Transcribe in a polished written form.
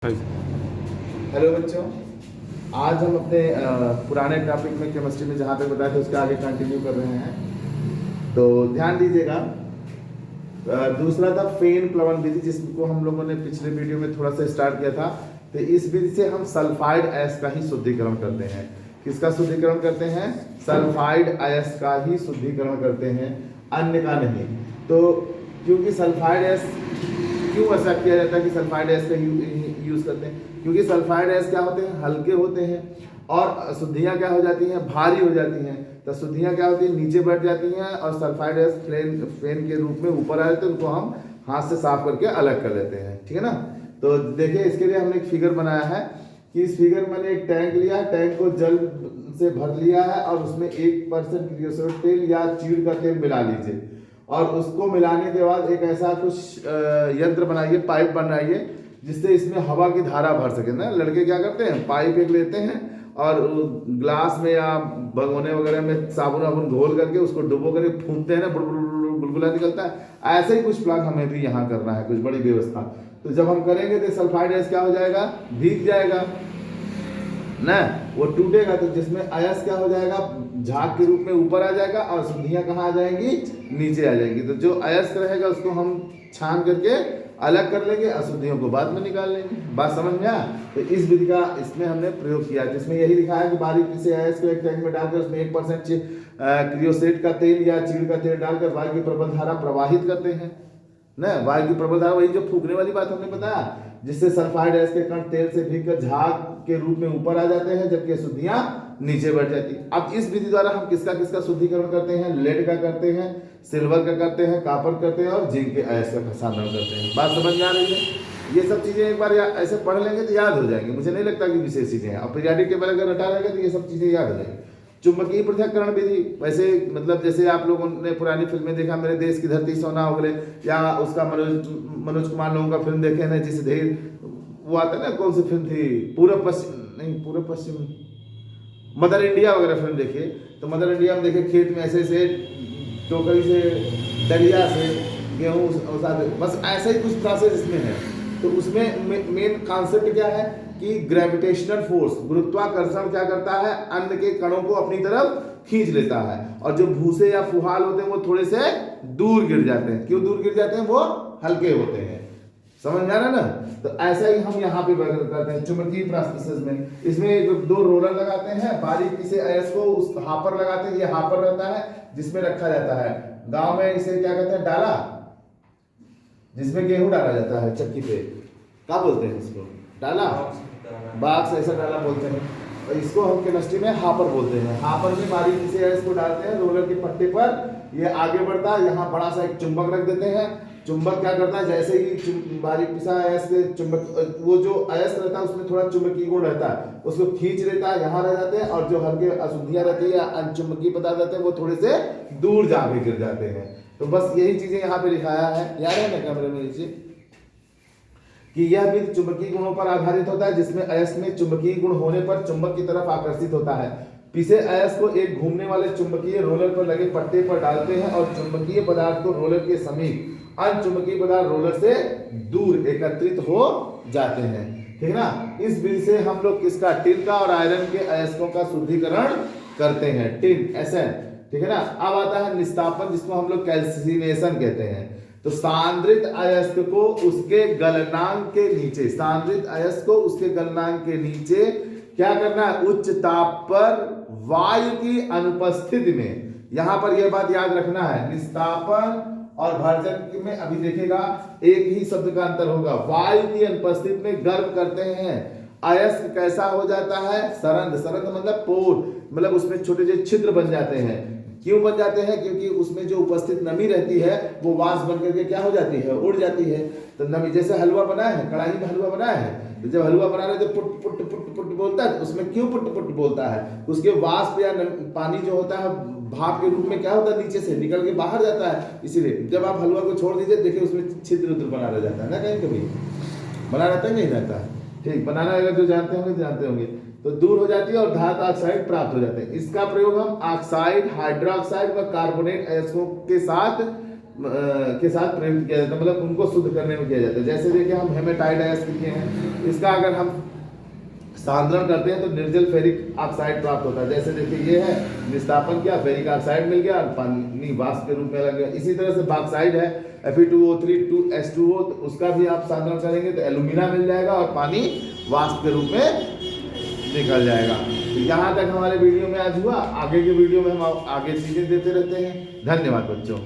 Hello बच्चों, आज हम अपने पुराने टॉपिक में केमिस्ट्री में जहाँ पे बताए थे उसके आगे कंटिन्यू कर रहे हैं। तो ध्यान दीजिएगा। दूसरा था फेन प्लवन विधि, जिसको हम लोगों ने पिछले वीडियो में थोड़ा सा स्टार्ट किया था। तो इस विधि से हम सल्फाइड अयस्क का ही शुद्धिकरण करते हैं। किसका शुद्धिकरण करते हैं? सल्फाइड अयस्क का ही शुद्धिकरण करते हैं, अन्य का नहीं। तो क्योंकि सल्फाइड अयस्क क्यों ऐसा किया जाता है कि सल्फाइड अयस्क का यूज करते हैं? क्योंकि सल्फाइड अयस्क क्या होते हैं? हल्के होते हैं और अशुद्धियाँ क्या हो जाती हैं? भारी हो जाती हैं। तो अशुद्धियाँ क्या होती हैं? नीचे बैठ जाती हैं और सल्फाइड अयस्क फेन के रूप में ऊपर आ जाते हैं। उनको हम हाथ से साफ करके अलग कर लेते हैं। ठीक है ना? तो देखिए, इसके लिए हमने एक फिगर बनाया है कि इस फिगर में मैंने एक टैंक लिया, टैंक को जल से भर लिया है और उसमें 1% क्रियोसोट तेल या चीड़ का तेल मिला लीजिए और उसको मिलाने के बाद एक ऐसा कुछ यंत्र बनाइए, पाइप बनाइए, जिससे इसमें हवा की धारा भर सके ना। लड़के क्या करते हैं, पाइप एक लेते हैं और ग्लास में या भगोने वगैरह में साबुन वाबुन घोल करके उसको डुबो करके फूंकते हैं ना, बुलबुला निकलता है। ऐसे ही कुछ प्लान हमें भी यहाँ करना है, कुछ बड़ी व्यवस्था। तो जब हम करेंगे तो सल्फाइड अयस्क क्या हो जाएगा? भीग जाएगा ना, वो टूटेगा। तो जिसमें अयस्क क्या हो जाएगा? झाग के रूप में ऊपर आ जाएगा और शुद्धियाँ कहाँ आ जाएंगी? नीचे आ जाएंगी। तो जो अयस्क रहेगा उसको हम छान करके अलग कर लेंगे, अशुद्धियों को बाद में निकाल लेंगे। बात समझ में आया? तो इस विधि का इसमें हमने प्रयोग किया, जिसमें यही लिखा है कि बारीकी से अयस्क को एक टैंक में डालकर उसमें 1% क्रियोसेट का तेल या चीड़ का तेल डालकर वायु की प्रबल धारा प्रवाहित करते हैं ना। वायु की प्रबल धारा, वही जो फूकने वाली बात हमने बताया, जिससे सल्फाइड अयस्क के कण तेल से भीगकर झाग के रूप में ऊपर आ जाते हैं, जबकि अशुद्धियां नीचे बढ़ जाती है। अब इस विधि द्वारा हम किसका किसका शुद्धिकरण करते हैं? लेड का करते हैं, सिल्वर का करते हैं, कॉपर करते हैं और जिंक के अयस्क का साधन करते हैं। बात समझ में आ रही है? ये सब चीजें एक बार ऐसे पढ़ लेंगे तो याद हो जाएंगे। मुझे नहीं लगता कि विशेष चीजें हैं। और पीरियाडिक टेबल अगर रटा रहेगा तो ये सब चीजें याद हो जाएंगी। चुंबकीय पृथक्करण विधि, वैसे मतलब जैसे आप लोगों ने पुरानी फिल्में देखा, मेरे देश की धरती सोना हो गए, या उसका मनोज कुमार लोगों का फिल्म देखे ना, जिसे धीर वो आता है ना, कौन सी फिल्म थी? पूर्व पश्चिम नहीं, पूर्व पश्चिम, मदर इंडिया वगैरह फिल्म देखिए। तो मदर इंडिया में देखिए, खेत में ऐसे से टोकरी से, डलिया से गेहूँ, बस ऐसा ही कुछ प्रोसेस इसमें है। तो उसमें मेन कॉन्सेप्ट क्या है कि ग्रेविटेशनल फोर्स, गुरुत्वाकर्षण क्या करता है? अन्न के कणों को अपनी तरफ खींच लेता है और जो भूसे या फुहाल होते हैं वो थोड़े से दूर गिर जाते हैं। क्यों दूर गिर जाते हैं? वो हल्के होते हैं। समझ में आ रहा है ना? तो ऐसा ही हम यहाँ पे करते हैं चुंबकीय प्रोसेस में। इसमें 2 रोलर लगाते हैं, बारीकी से अयस्क को उस हापर लगाते हैं। ये हापर रहता है जिसमें रखा जाता है, गांव में इसे क्या कहते हैं? डाला, जिसमें गेहूं डाला जाता है चक्की पे। क्या बोलते हैं इसको? डाला, बाक्स, ऐसा डाला बोलते हैं। और इसको हम केमिस्ट्री में हापर बोलते हैं। हापर में बारीकी से अयस्क को डालते हैं रोलर के पट्टे पर, ये आगे बढ़ता है। यहाँ बड़ा सा एक चुंबक रख देते हैं। चुंबक क्या करता है? जैसे ही बारीक पिसा अयस्क चुंबक, वो जो अयस्क रहता है उसमें थोड़ा चुंबकीय गुण रहता है, उसको खींच लेता है, यहाँ रह जाते हैं। और जो हल्के अशुद्धियां रहती है, अनचुंबकीय पदार्थ रहते हैं, वो थोड़े से दूर जाके गिर जाते हैं। तो बस यही चीजें यहाँ पे लिखाया है, याद है ना कैमरे में नीचे, कि यह विधि चुंबकीय गुणों पर आधारित होता है, जिसमें अयस्क में चुंबकीय गुण होने पर चुंबक की तरफ आकर्षित होता है। पिसे अयस्क को एक घूमने वाले चुंबकीय रोलर पर लगे पट्टे पर डालते हैं और चुंबकीय पदार्थ को रोलर के समीप, अनचुंबकीय पदार्थ रोलर से दूर एकत्रित हो जाते हैं। ठीक है ना? इस विधि से हम लोग किसका? टिन का और आयरन के अयस्कों का शुद्धिकरण करते हैं, टिन, Sn। ठीक है ना? अब आता है निस्तापन, जिसको हम लोग कैल्सिनेशन कहते हैं। तो सांद्रित अयस्क को उसके गलनांक के नीचे, सांद्रित अयस्क को उसके गलनांक के नीचे क्या करना है? उच्च ताप पर वायु की अनुपस्थिति में, यहां पर यह बात याद रखना है, निस्तापन और भर्जन में अभी देखेगा एक ही शब्द का अंतर होगा। वायु की अनुपस्थिति में गर्म करते हैं, अयस्क कैसा हो जाता है? सरंध। सरंध मतलब पोर, मतलब उसमें छोटे छोटे छिद्र बन जाते हैं। क्यों बन जाते हैं? क्योंकि उसमें जो उपस्थित नमी रहती है वो वाष्प बन करके क्या हो जाती है? उड़ जाती है। तो नमी, जैसे हलवा बनाया है, कढ़ाई में हलवा बनाया है, तो जब हलवा बना रहे तो पुट पुट पुट पुट बोलता है, उसमें क्यों पुट पुट बोलता है? उसके वाष्प या पानी जो होता है भाप के रूप में क्या होता है? नीचे से निकल के बाहर जाता है। इसीलिए जब आप हलवा को छोड़ दीजिए, देखिए उसमें छिद्र उद्र बना रह जाता है ना, कहीं कभी बना रहता है, नहीं रहता? ठीक, बनाना अगर जो जानते होंगे जानते होंगे। तो दूर हो जाती है और धातु ऑक्साइड प्राप्त हो जाते हैं। इसका प्रयोग हम ऑक्साइड, हाइड्रोक्साइड व कार्बोनेट अयस्कों के साथ के साथ प्रयुक्त किया जाता है, मतलब उनको शुद्ध करने में किया जाता है। जैसे देखिए हम हेमेटाइडाइस किए हैं, इसका अगर हम सांद्रण करते हैं तो निर्जल फेरिक ऑक्साइड प्राप्त होता है। जैसे देखिए ये है, निस्तापन किया, फेरिक ऑक्साइड मिल गया और पानी वाष्प के रूप में लग गया। इसी तरह से बॉक्साइड है Fe2O3 2H2O, तो उसका भी आप सांद्रण करेंगे तो एल्यूमिना मिल जाएगा और पानी वाष्प के रूप में निकल जाएगा। तो यहाँ तक हमारे वीडियो में आज हुआ। आगे के वीडियो में हम आगे चीजें देते रहते हैं। धन्यवाद बच्चों।